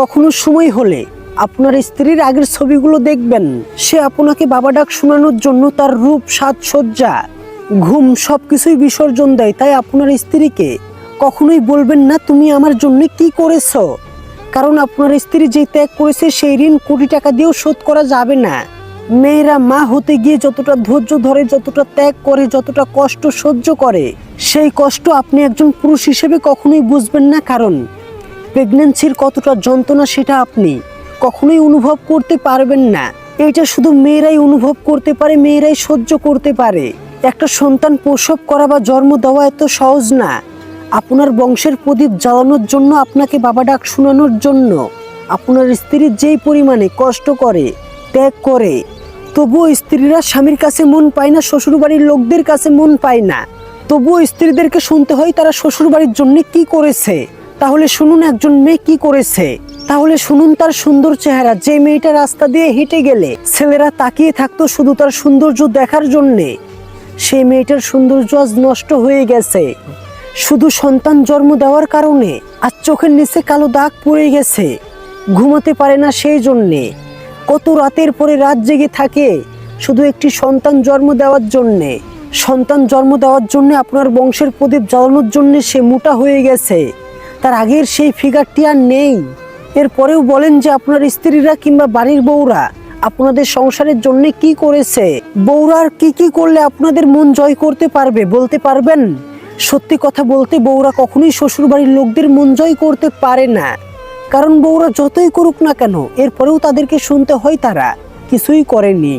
কখনো সময় হলে আপনার স্ত্রীর আগের ছবিগুলো দেখবেন। সে আপনাকে বাবা ডাক শোনানোর জন্য তার রূপ, সাজসজ্জা, ঘুম সবকিছুই বিসর্জন দেয়। তাই আপনার স্ত্রীকে কখনোই বলবেন না তুমি আমার জন্য কি করেছো, কারণ আপনার স্ত্রী যে ত্যাগ করেছে সেই ঋণ কোটি টাকা দিয়েও শোধ করা যাবে না। মেয়েরা মা হতে গিয়ে যতটা ধৈর্য ধরে, যতটা ত্যাগ করে, যতটা কষ্ট সহ্য করে, সেই কষ্ট আপনি একজন পুরুষ হিসেবে কখনোই বুঝবেন না। কারণ প্রেগন্যান্সির কতটা যন্ত্রণা সেটা আপনি কখনোই অনুভব করতে পারবেন না। এটা শুধু মেয়েরাই অনুভব করতে পারে, মেয়েরাই সহ্য করতে পারে। একটা সন্তান প্রসব করা বা জন্ম দেওয়া এত সহজ না। আপনার বংশের প্রদীপ জ্বালানোর জন্য, আপনাকে বাবা ডাক শোনানোর জন্য আপনার স্ত্রী যেই পরিমাণে কষ্ট করে, ত্যাগ করে, তবুও স্ত্রীরা স্বামীর কাছে মন পায় না, শ্বশুরবাড়ির লোকদের কাছে মন পায় না। তবুও স্ত্রীদেরকে শুনতে হয় তারা শ্বশুরবাড়ির জন্য কি করেছে। তাহলে শুনুন একজন মেয়ে কি করেছে। তাহলে শুনুন তার সুন্দর চেহারা। যে মেয়েটা রাস্তা দিয়ে হেঁটে গেলে ছেলেরা তাকিয়ে থাকতো শুধু তার সৌন্দর্য দেখার জন্যে, সেই মেয়েটার সৌন্দর্য আজ নষ্ট হয়ে গেছে শুধু সন্তান জন্ম দেওয়ার কারণে। আজ চোখের নিচে কালো দাগ পড়ে গেছে, ঘুমাতে পারে না সেই জন্যে। কত রাতের পরে রাত জেগে থাকে শুধু একটি সন্তান জন্ম দেওয়ার জন্যে। সন্তান জন্ম দেওয়ার জন্যে, আপনার বংশের প্রদীপ জ্বালানোর জন্যে সে মোটা হয়ে গেছে। তার আগের সেই ফিগারটি আর নেই। এরপরেও বলেন যে আপনার স্ত্রীরা কিংবা বাড়ির বউরা আপনাদের সংসারের জন্য কি করেছে। বউরার কি কি করলে আপনাদের মন জয় করতে পারবে বলতে পারবেন? সত্যি কথা বলতে বউরা কখনোই শ্বশুরবাড়ির লোকদের মন জয় করতে পারে না। কারণ বউরা যতই করুক না কেন, এরপরেও তাদেরকে শুনতে হয় তারা কিছুই করেনি।